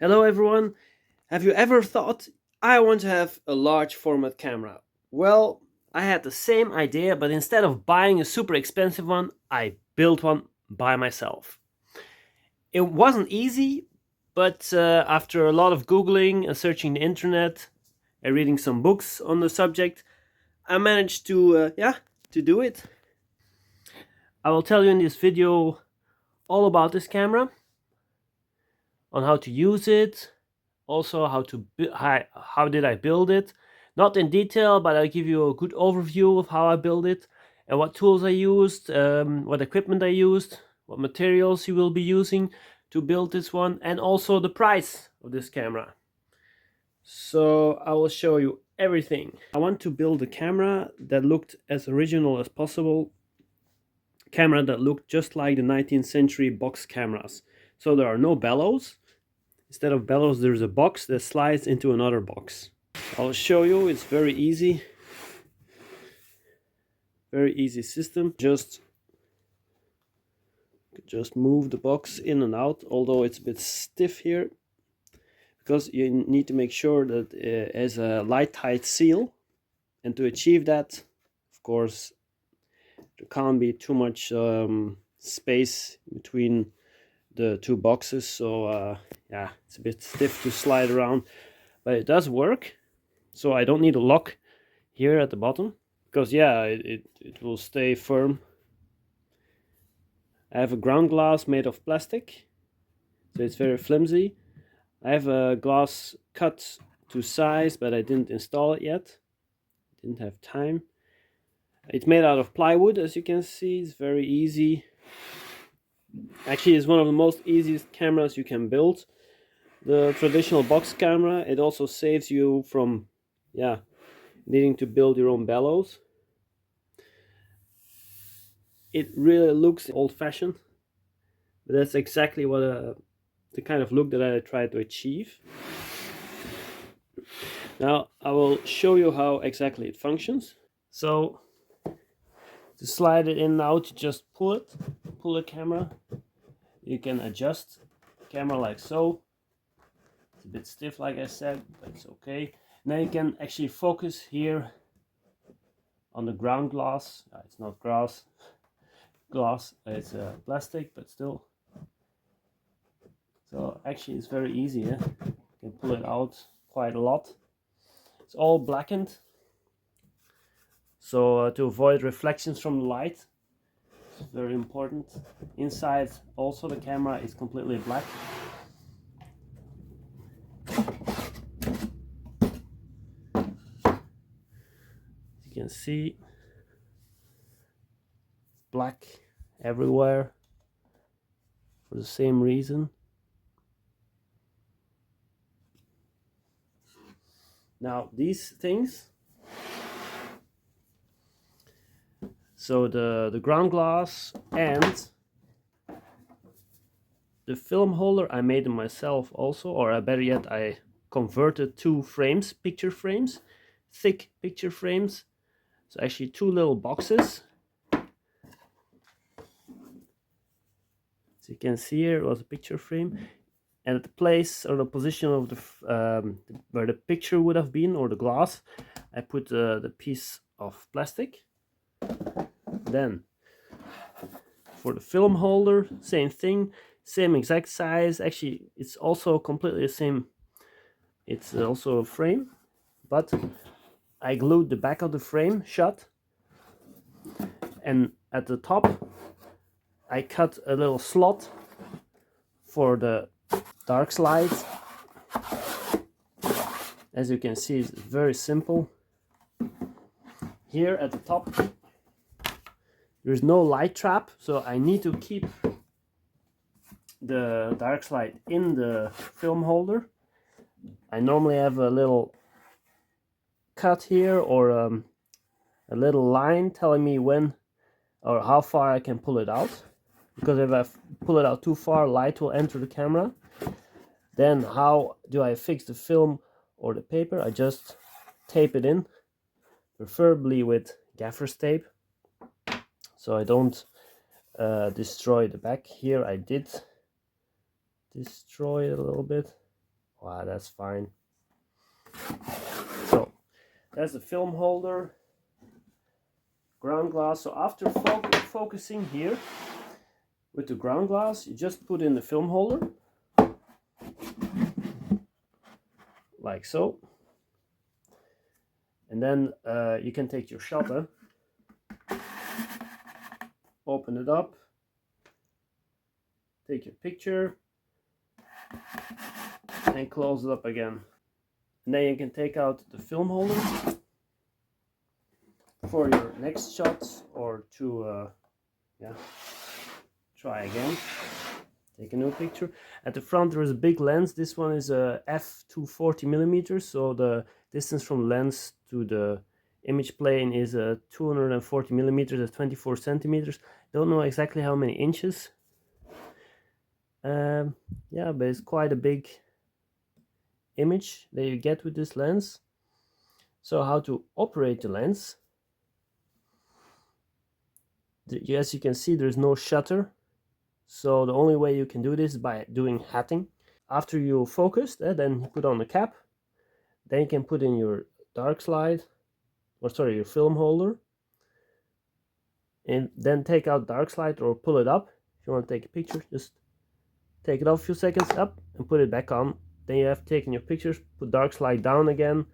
Hello everyone. Have you ever thought, I want to have a large format camera? Well, I had the same idea, but instead of buying a super expensive one, I built one by myself. It wasn't easy, but after a lot of Googling and searching the internet and reading some books on the subject, I managed to do it. I will tell you in this video all about this camera, on how to use it, also how did I build it. Not in detail, but I'll give you a good overview of how I built it and what tools I used, what equipment I used, what materials you will be using to build this one, and also the price of this camera. So I will show you everything. I want to build a camera that looked as original as possible, camera that looked just like the 19th century box cameras. So there are no bellows. Instead of bellows, there's a box that slides into another box. I'll show you, it's very easy system. Just move the box in and out, although it's a bit stiff here, because you need to make sure that it has a light tight seal, and to achieve that, of course, there can't be too much space between the two boxes, so yeah, it's a bit stiff to slide around, but it does work. So I don't need a lock here at the bottom, because yeah, it will stay firm. I have a ground glass made of plastic, so it's very flimsy. I have a glass cut to size, but I didn't install it yet. Didn't have time. It's made out of plywood, as you can see. It's very easy. Actually, it's one of the most easiest cameras you can build. The traditional box camera, it also saves you from needing to build your own bellows. It really looks old-fashioned, but that's exactly what the kind of look that I try to achieve. Now I will show you how exactly it functions. So to slide it in and out, you just pull the camera. You can adjust the camera like so. It's a bit stiff, like I said, but it's okay. Now you can actually focus here on the ground glass. It's not glass, it's plastic, but still. So actually it's very easy. You can pull it out quite a lot. It's all blackened, so to avoid reflections from the light, it's very important. Inside also the camera is completely black. You can see black everywhere for the same reason. Now these things, so the ground glass and the film holder, I made them myself also, or better yet, I converted two frames, picture frames, thick picture frames. So actually two little boxes. So you can see here it was a picture frame, and at the place or the position of the where the picture would have been, or the glass, I put the piece of plastic. Then for the film holder, same thing, same exact size. Actually, it's also completely the same. It's also a frame, but I glued the back of the frame shut, and at the top I cut a little slot for the dark slide. As you can see, it's very simple. Here at the top there's no light trap, so I need to keep the dark slide in the film holder. I normally have a little cut here, or a little line telling me when or how far I can pull it out, because if I pull it out too far, light will enter the camera. Then how do I fix the film or the paper? I just tape it in, preferably with gaffer's tape, so I don't destroy the back. Here I did destroy it a little bit. Wow, that's fine. So that's the film holder, ground glass. So after focusing here with the ground glass, you just put in the film holder like so, and then you can take your shutter, open it up, take your picture, and close it up again. And then you can take out the film holder for your next shot, or to try again. Take a new picture. At the front there is a big lens. This one is a f240 millimeters, so the distance from lens to the image plane is 240 millimeters, that's 24 centimeters. Don't know exactly how many inches. Yeah, but it's quite a big image that you get with this lens. So how to operate the lens? As you can see, there's no shutter. So the only way you can do this is by doing hatting. After you focus, then you put on the cap. Then you can put in your dark slide, or sorry, your film holder. And then take out dark slide or pull it up. If you want to take a picture, just take it off a few seconds up and put it back on. Then you have taken your pictures, put dark slide down again.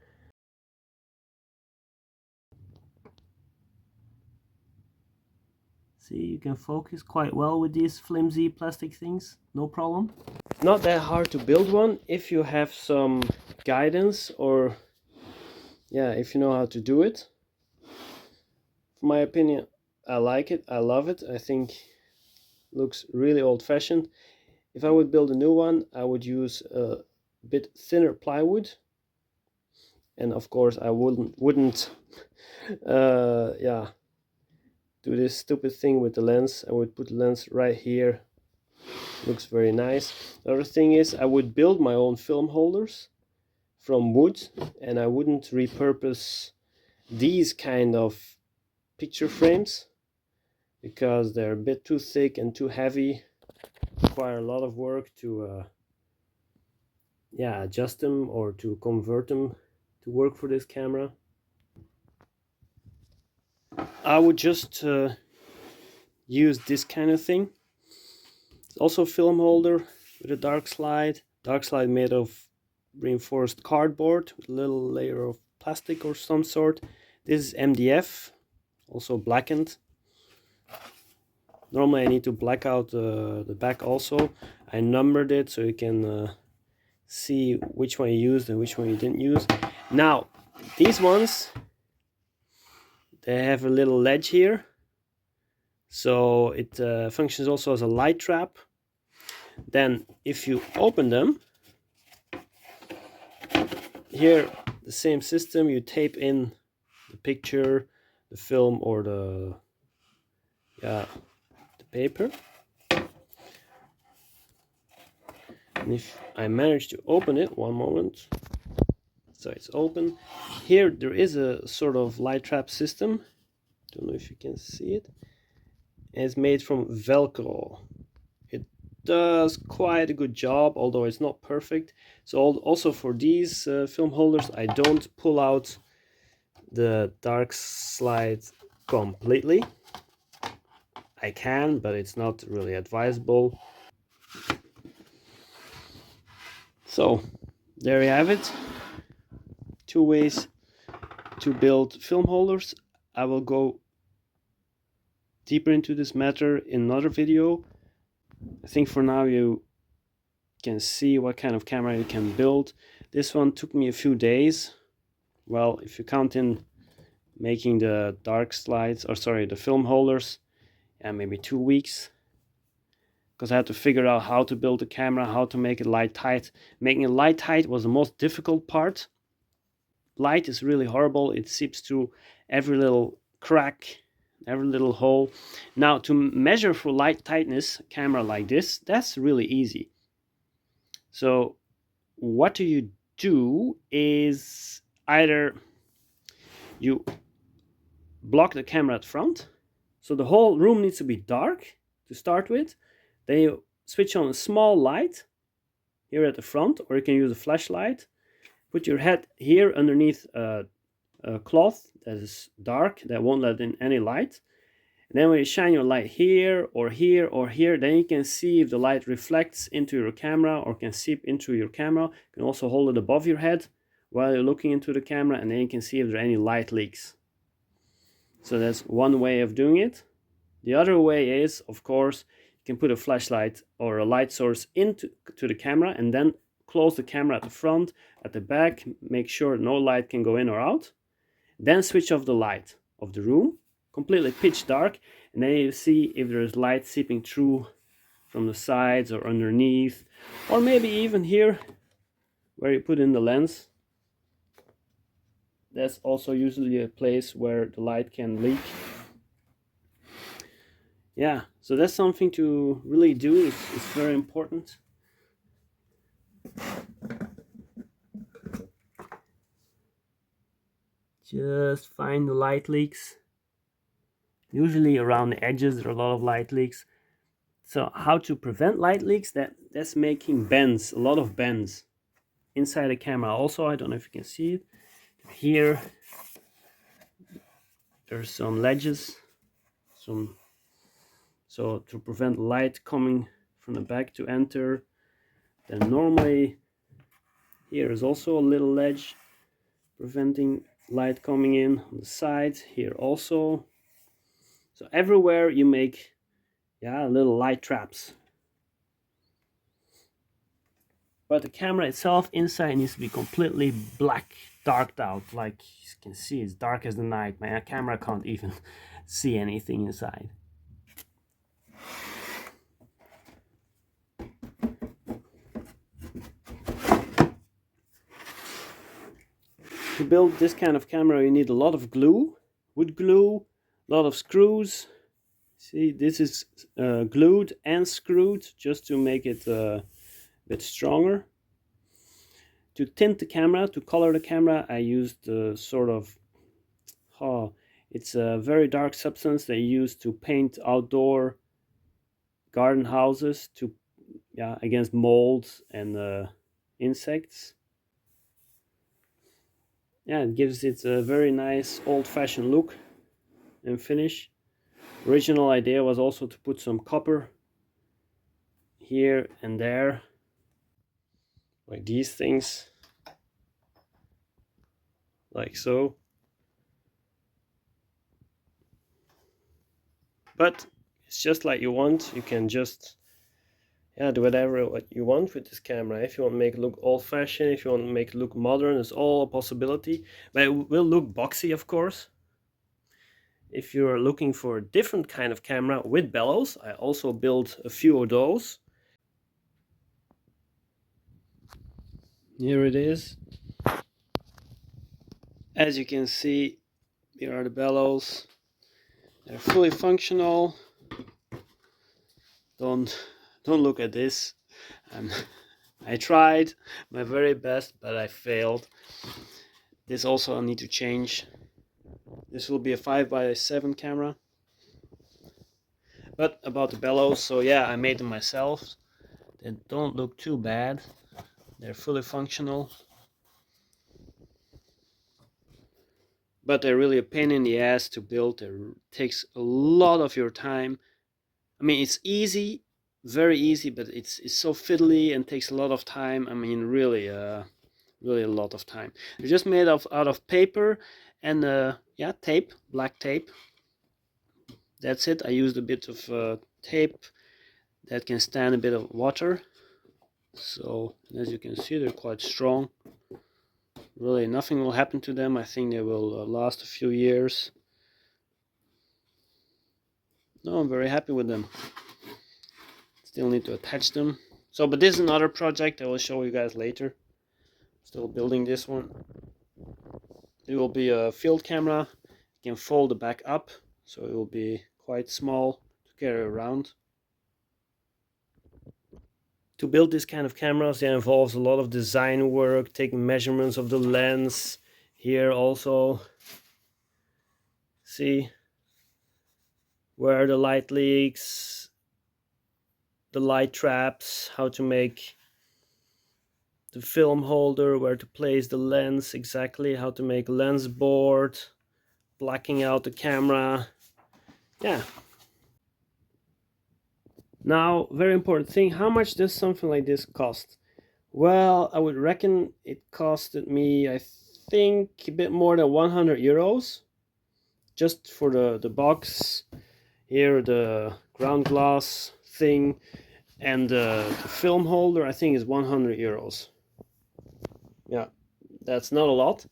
See, you can focus quite well with these flimsy plastic things, no problem. Not that hard to build one if you have some guidance, or yeah, if you know how to do it. For my opinion, I like it, I love it. I think it looks really old-fashioned. If I would build a new one, I would use a bit thinner plywood, and of course I wouldn't yeah, do this stupid thing with the lens. I would put the lens right here. Looks very nice. The other thing is, I would build my own film holders from wood, and I wouldn't repurpose these kind of picture frames because they're a bit too thick and too heavy. Require a lot of work to yeah, adjust them or to convert them to work for this camera. I would just use this kind of thing. It's also a film holder with a dark slide made of reinforced cardboard with a little layer of plastic or some sort. This is MDF, also blackened. Normally I need to black out the back also. I numbered it so you can see which one you used and which one you didn't use. Now, these ones, they have a little ledge here, so it functions also as a light trap. Then if you open them, here the same system, you tape in the picture, the film, or the paper. And if I manage to open it, one moment, so it's open. Here there is a sort of light trap system. Don't know if you can see it. And it's made from Velcro. It does quite a good job, although it's not perfect. So also for these film holders, I don't pull out the dark slide completely. I can, but it's not really advisable. So there you have it. 2 ways to build film holders. I will go deeper into this matter in another video. I think for now you can see what kind of camera you can build. This one took me a few days. Well, if you count in making the dark slides, or sorry, the film holders, yeah, maybe 2 weeks. Because I had to figure out how to build the camera, how to make it light tight. Making it light tight was the most difficult part. Light is really horrible. It seeps through every little crack, every little hole. Now, to measure for light tightness, a camera like this, that's really easy. So what you do is either you block the camera at front, so the whole room needs to be dark to start with. Then you switch on a small light here at the front, or you can use a flashlight. Put your head here underneath a cloth that is dark, that won't let in any light. And then when you shine your light here or here or here, then you can see if the light reflects into your camera or can seep into your camera. You can also hold it above your head while you're looking into the camera, and then you can see if there are any light leaks. So that's one way of doing it. The other way is, of course, you can put a flashlight or a light source into the camera and then close the camera at the front, at the back, make sure no light can go in or out. Then switch off the light of the room, completely pitch dark, and then you see if there is light seeping through from the sides or underneath, or maybe even here where you put in the lens. That's also usually a place where the light can leak. Yeah, so that's something to really do. It's very important. Just find the light leaks. Usually around the edges there are a lot of light leaks. So how to prevent light leaks? That's making bends, a lot of bends inside the camera. Also, I don't know if you can see it. Here there's some ledges, so to prevent light coming from the back to enter. Then normally here is also a little ledge preventing light coming in on the side. Here also. So everywhere you make little light traps. But the camera itself inside needs to be completely black, darked out. Like you can see, it's dark as the night. My camera can't even see anything inside. To build this kind of camera, you need a lot of glue, wood glue, a lot of screws. See, this is glued and screwed just to make it a bit stronger. To tint the camera, to color the camera, I used sort of, it's a very dark substance they use to paint outdoor garden houses to, against molds and insects. Yeah, it gives it a very nice old-fashioned look and finish. Original idea was also to put some copper here and there, like these things, like so. But it's just like you want. You can just do whatever what you want with this camera. If you want to make it look old-fashioned, if you want to make it look modern, it's all a possibility. But it will look boxy, of course. If you're looking for a different kind of camera with bellows, I also built a few of those. Here it is. As you can see, here are the bellows. They're fully functional. Don't look at this. I tried my very best, but I failed. This also I need to change. This will be a 5x7 camera. But about the bellows, so yeah, I made them myself. They don't look too bad. They're fully functional. But they're really a pain in the ass to build. It takes a lot of your time. I mean, it's easy, very easy, but it's so fiddly and takes a lot of time. I mean, really a lot of time. They're just made out of paper and tape, black tape. That's it. I used a bit of tape that can stand a bit of water. So as you can see, they're quite strong. Really, nothing will happen to them. I think they will last a few years. No, I'm very happy with them. Still need to attach them. So, but this is another project I will show you guys later. Still building this one. It will be a field camera. You can fold the back up, so it will be quite small to carry around. To build this kind of cameras, it involves a lot of design work, taking measurements of the lens. Here also, see where the light leaks, the light traps, how to make the film holder, where to place the lens exactly, how to make lens board, blacking out the camera. Yeah. Now, very important thing, how much does something like this cost? Well, I would reckon it costed me, I think, a bit more than 100 euros just for the box here, the ground glass thing, and the film holder. I think is 100 euros. Yeah, that's not a lot.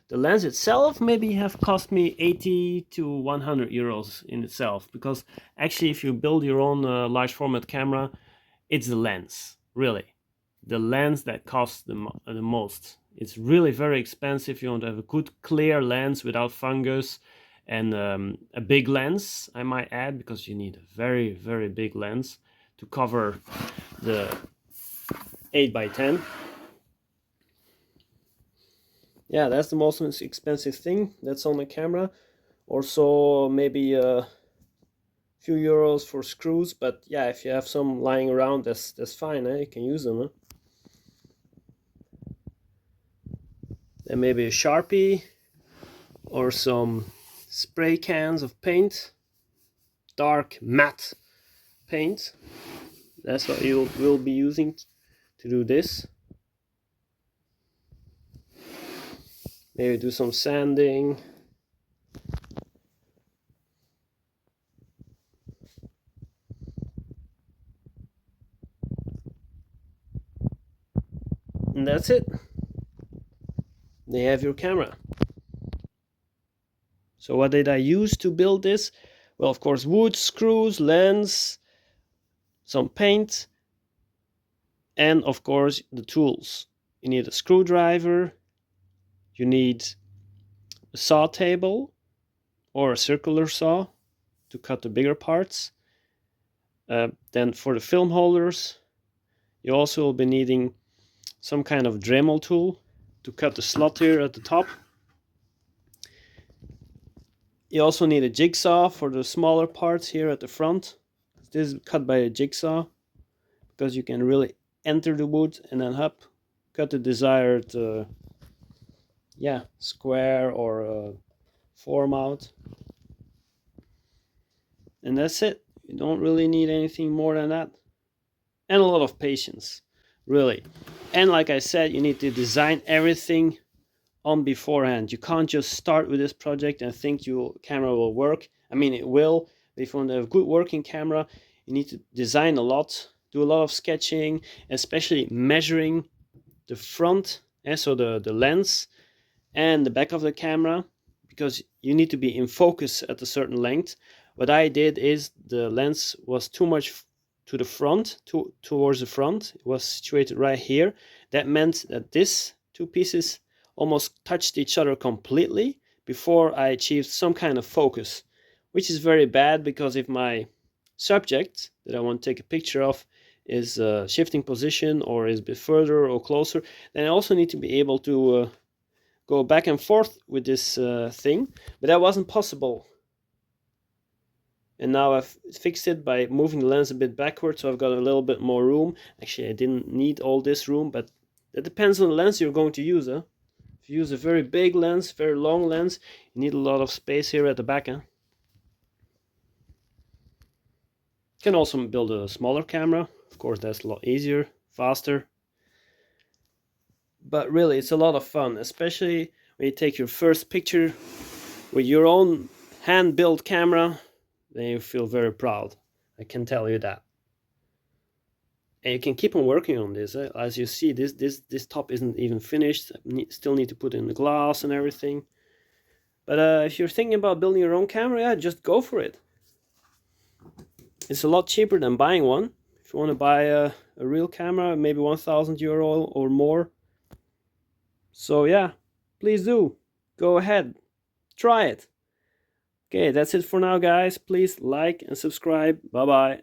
The lens itself maybe have cost me 80 to 100 euros in itself, because actually if you build your own large format camera, it's the lens, really. The lens that costs the most. It's really very expensive. You want to have a good clear lens without fungus, and a big lens, I might add, because you need a very, very big lens to cover the 8x10. Yeah, that's the most expensive thing that's on the camera. Also, maybe a few euros for screws, but yeah, if you have some lying around, that's fine. You can use them. Then maybe a Sharpie or some spray cans of paint, dark matte paint. That's what you will be using to do this. Maybe do some sanding. And that's it. They have your camera. So what did I use to build this? Well, of course, wood, screws, lens, some paint, and of course the tools. You need a screwdriver, you need a saw table or a circular saw to cut the bigger parts. Then for the film holders, you also will be needing some kind of Dremel tool to cut the slot here at the top. You also need a jigsaw for the smaller parts here at the front. This is cut by a jigsaw because you can really enter the wood and then cut the desired square or form out. And that's it. You don't really need anything more than that. And a lot of patience, really. And like I said, you need to design everything on beforehand. You can't just start with this project and think your camera will work. I mean, it will. But if you want to have a good working camera, you need to design a lot, do a lot of sketching, especially measuring the front, so the lens and the back of the camera, because you need to be in focus at a certain length. What I did is the lens was too much to the front, towards the front. It was situated right here. That meant that these two pieces almost touched each other completely before I achieved some kind of focus, which is very bad, because if my subject that I want to take a picture of is shifting position or is a bit further or closer, then I also need to be able to go back and forth with this thing, but that wasn't possible. And now I've fixed it by moving the lens a bit backward, so I've got a little bit more room. Actually, I didn't need all this room, but that depends on the lens you're going to use. If you use a very big lens, very long lens, you need a lot of space here at the back. You can also build a smaller camera. Of course, that's a lot easier, faster. But really, it's a lot of fun, especially when you take your first picture with your own hand-built camera. Then you feel very proud. I can tell you that. And you can keep on working on this. As you see, this top isn't even finished. Still need to put in the glass and everything. But if you're thinking about building your own camera, yeah, just go for it. It's a lot cheaper than buying one. If you want to buy a real camera, maybe 1,000 euro or more. So yeah, please do. Go ahead. Try it. Okay, that's it for now, guys. Please like and subscribe. Bye-bye.